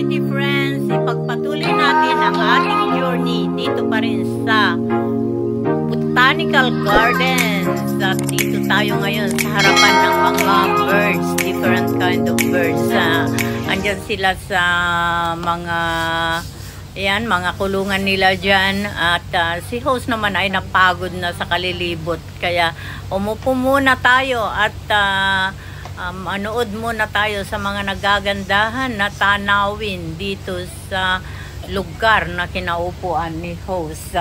YT friends, ipagpatuloy natin ang ating journey dito pa rin sa Botanical Gardens. At dito tayo ngayon sa harapan ng mga birds, different kind of birds. Andyan sila sa mga kulungan nila dyan. At si host naman ay napagod na sa kalilibot. Kaya umupo muna tayo at manood muna tayo sa mga nagagandahan na tanawin dito sa lugar na kinaupuan ni host.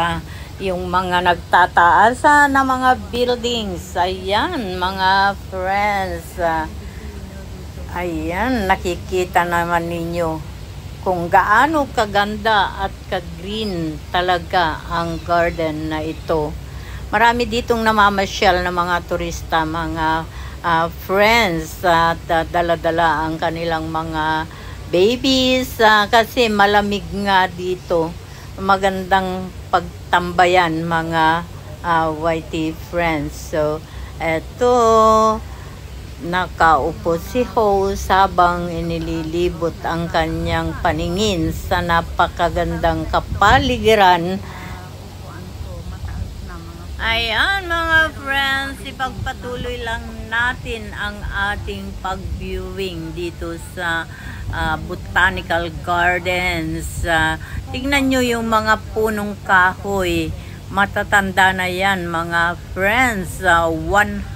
Yung mga nagtataasa na mga buildings. Ayan, mga friends. Ayan, nakikita naman ninyo kung gaano kaganda at ka-green talaga ang garden na ito. Marami ditong namamasyal na mga turista, mga friends, at dala-dala ang kanilang mga babies kasi malamig nga dito. Magandang pagtambayan mga YT friends. So eto, nakaupo si host habang inililibot ang kanyang paningin sa napakagandang kapaligiran. Ayan mga friends, ipagpatuloy lang natin ang ating pag-viewing dito sa Botanical Gardens. Tignan nyo yung mga punong kahoy. Matatanda na yan mga friends. 100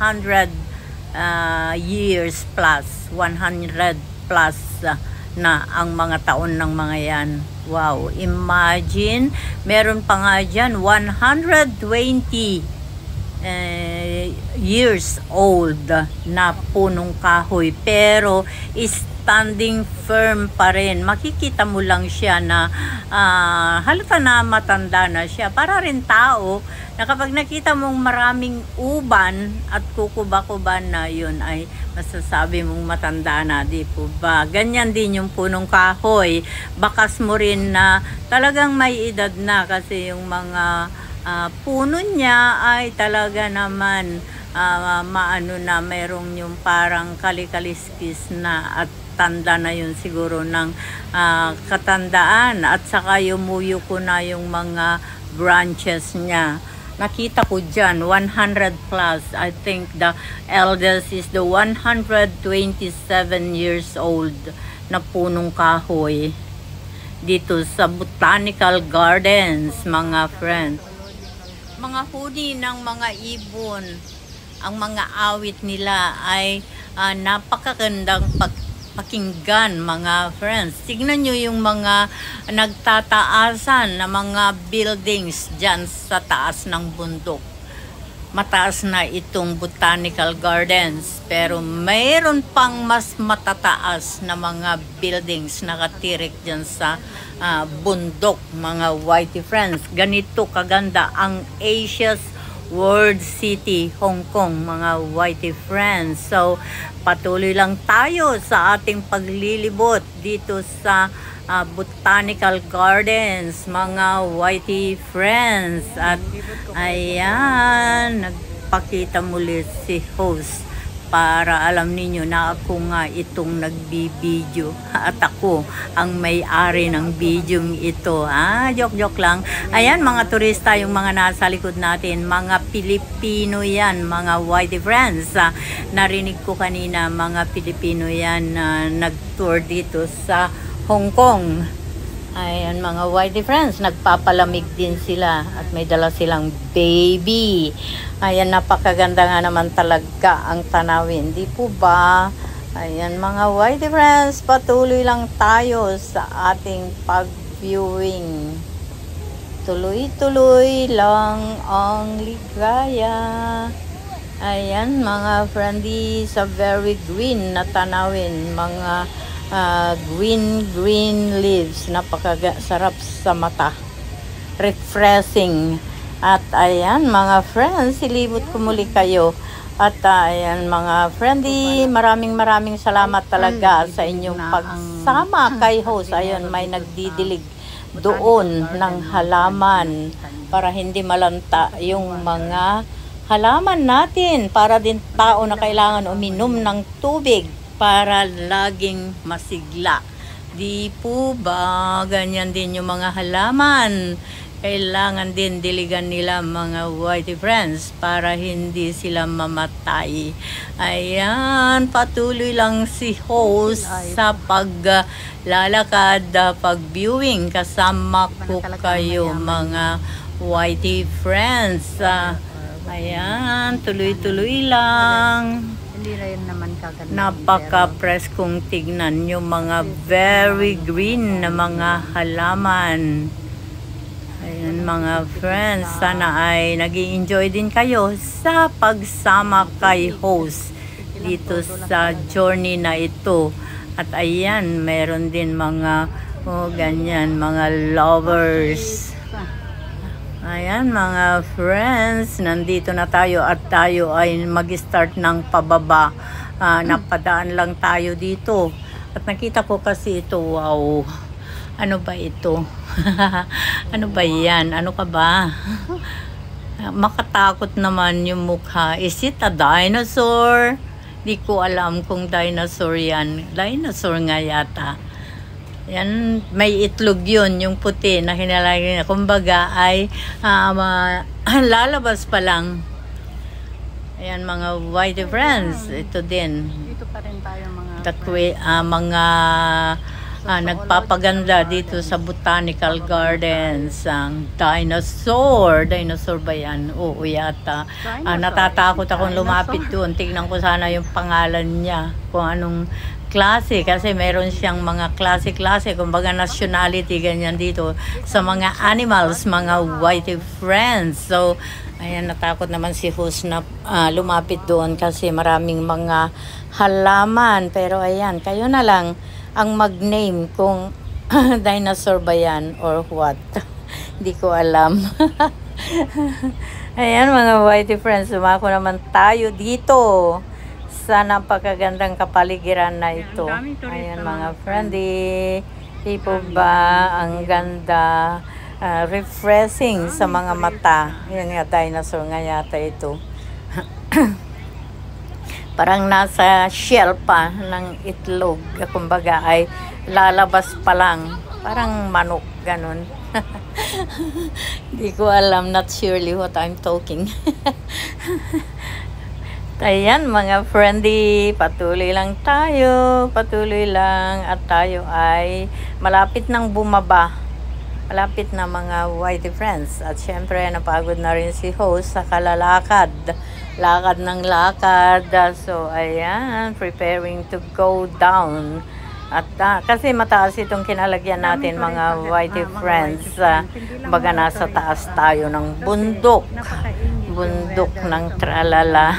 years plus. 100 plus na ang mga taon ng mga yan. Wow, imagine, meron pa nga dyan 120 years old na punong kahoy, pero standing firm pa rin. Makikita mo lang siya na halata na matanda na siya. Para rin tao na kapag nakita mong maraming uban at kukuba-kuban na, yun ay masasabi mong matanda na, di po ba? Ganyan din yung punong kahoy. Bakas mo rin na talagang may edad na kasi yung mga puno niya ay talaga naman maano na, merong yung parang kalikaliskis na at tanda na yun siguro ng katandaan, at saka yumuyo ko na yung mga branches niya. Nakita ko dyan 100 plus. I think the eldest is the 127 years old na punong kahoy dito sa Botanical Gardens mga friends. Mga huni ng mga ibon, ang mga awit nila ay napakagandang pakinggan mga friends. Tignan nyo yung mga nagtataasan na mga buildings dyan sa taas ng bundok. Mataas na itong Botanical Gardens, pero mayroon pang mas matataas na mga buildings nakatirik dyan sa bundok mga YT friends. Ganito kaganda ang Asia's World City, Hong Kong mga YT friends. So patuloy lang tayo sa ating paglilibot dito sa Botanical Gardens mga YT friends. At ayan, nagpakita muli si host para alam ninyo na ako nga itong nagbibideo at ako ang may-ari ng video ito. Joke lang. Ayan mga turista, yung mga nasa likod natin, mga Pilipino yan mga YT friends. Narinig ko kanina mga Pilipino yan na nag-tour dito sa Hong Kong. Ayan mga YT friends, nagpapalamig din sila at may dala silang baby. Ayan, napakaganda nga naman talaga ang tanawin, di po ba? Ayan mga YT friends, patuloy lang tayo sa ating pag-viewing. Tuloy-tuloy lang ang ligaya. Ayan mga friendly, sa very green na tanawin, mga green leaves, napakasarap sa mata, refreshing. At ayan mga friends, silibot ko muli kayo. At ayan mga friendly, maraming salamat talaga sa inyong pagsama kay host. Ayun, may nagdidilig doon ng halaman para hindi malanta yung mga halaman natin, para din tao na kailangan uminom ng tubig para laging masigla. Di po ba? Ganyan din yung mga halaman. Kailangan din diligan nila mga whitey friends para hindi sila mamatay. Ayan, patuloy lang si host sa paglalakad, pag-viewing. Kasama ko kayo mga whitey friends. Ayan, tuloy-tuloy lang. Hindi rin naman kaganda. Napaka-preskong tignan yung mga very green na mga halaman. Ayan mga friends, sana ay nag-i-enjoy din kayo sa pagsama kay host dito sa journey na ito. At ayan, meron din mga ganyan, mga lovers. Ayan mga friends, nandito na tayo at tayo ay mag-start ng pababa. Napadaan lang tayo dito. At nakita ko kasi ito, wow. Ano ba ito? Ano ba yan? Ano ka ba? Makatakot naman yung mukha. Is it a dinosaur? Di ko alam kung dinosaur yan. Dinosaur nga yata. Yan, may itlog yun, yung puti na hinalagay na. Kumbaga ay lalabas pa lang. Ayan mga white friends. Ito din. Dito pa rin tayo mga nagpapaganda dito sa Botanical Gardens ang dinosaur. Dinosaur ba yan? Oo yata. Natatakot akong lumapit doon. Tignan ko sana yung pangalan niya. Kung anong klase. Kasi meron siyang mga klase-klase. Kumbaga nationality ganyan dito. Sa mga animals, mga whitey friends. So, ayan, natakot naman si host na lumapit doon kasi maraming mga halaman. Pero ayan, kayo na lang ang mag-name kung dinosaur ba yan or what. Hindi ko alam. Ayan mga whitey friends, sumako naman tayo dito sa napakagandang kapaligiran na ito. Ayan mga friendly. Di po ba ang ganda, refreshing sa mga mata. Ayan nga, dinosaur nga yata ito. Parang nasa shell pa ng itlog. Kumbaga ay lalabas pa lang. Parang manok, ganun. Hindi ko alam, not surely what I'm talking. Ayan mga friendly, patuloy lang tayo. Patuloy lang at tayo ay malapit nang bumaba. Malapit na mga whitey friends. At syempre, napagod na rin si host sa kalalakad. Lakad ng lakad. So, ayan, preparing to go down. At kasi mataas itong kinalagyan natin mga whitey friends. Baga nasa taas tayo ng bundok. Bundok ng tralala.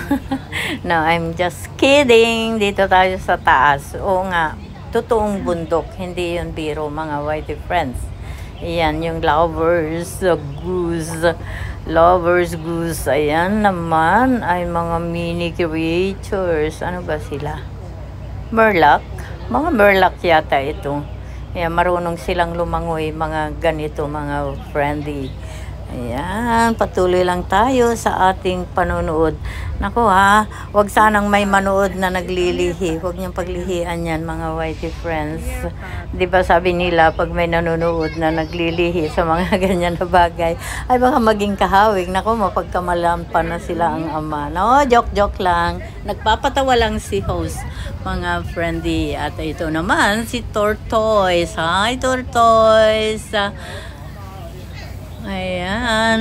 No, I'm just kidding. Dito tayo sa taas. Oo nga, totoong bundok. Hindi yun biro mga whitey friends. Ayan, yung lovers goose. Lovers goose. Ayan naman ay mga mini creatures. Ano ba sila? Murloc? Mga murloc yata ito. Ayan, marunong silang lumangoy. Mga ganito, mga friendly. Ayan, patuloy lang tayo sa ating panonood. Naku wag sanang may manood na naglilihi. Huwag niyong paglihian yan mga whitey friends. Diba sabi nila pag may nanonood na naglilihi sa mga ganyan na bagay, ay baka maging kahawig. Naku, mapagkamalampan na sila ang ama. No, joke lang. Nagpapatawa lang si host mga friendly. At ito naman si Tortoise. Hi Tortoise. Ayan,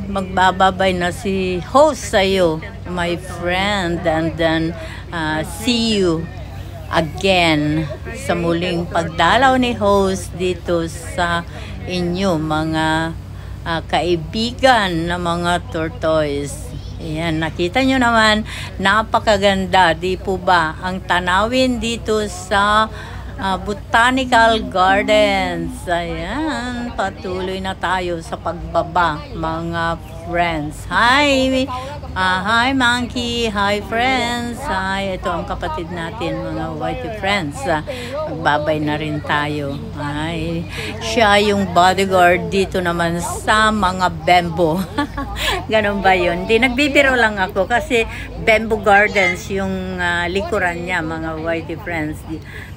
magbababay na si host sa'yo, my friend, and then see you again sa muling pagdalaw ni host dito sa inyo mga kaibigan na mga tortoise. Ayan, nakita nyo naman, napakaganda, di po ba, ang tanawin dito sa Botanical Gardens. Ayan, patuloy na tayo sa pagbaba mga friends. Hi! Hi Monkey! Hi friends! Hi! Ito ang kapatid natin, mga whitey friends. Magbabay na rin tayo. Hi! Siya yung bodyguard dito naman sa mga bamboo. Ganon ba yun? Di nagbibiro lang ako kasi Bamboo Gardens yung likuran niya, mga whitey friends.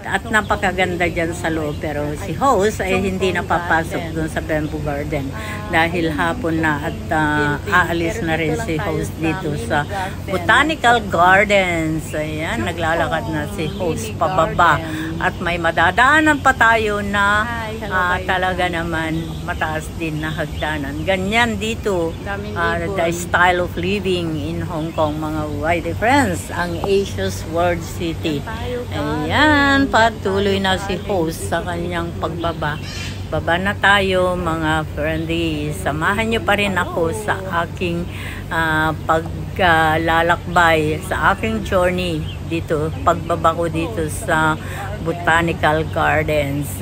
At napakaganda dyan sa loob. Pero si host ay hindi napapasok doon sa Bamboo Garden dahil hapon na at aalis na rin si host dito sa Botanical Gardens. Ayan, naglalakad na si host pababa. At may madadaanan pa tayo na talaga naman mataas din na hagdanan. Ganyan dito, the style of living in Hong Kong, mga whitey friends, ang Asia's World City. Ayan, patuloy na si host sa kanyang pagbaba. Baba na tayo, mga friendly. Samahan nyo pa rin ako sa aking paglalakbay, sa aking journey dito, pagbaba ko dito sa Botanical Gardens.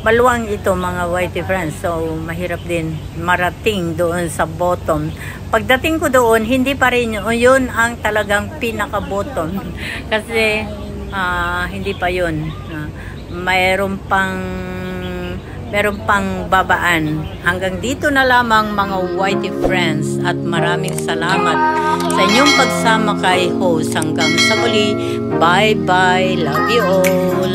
Maluwang ito, mga whitey friends, so mahirap din marating doon sa bottom. Pagdating ko doon, hindi pa rin yun ang talagang pinaka-bottom kasi hindi pa yun. Mayroon pang babaan. Hanggang dito na lamang, mga whitey friends, at maraming salamat sa inyong pagsama kay host. Hanggang sa muli, bye bye, love you all.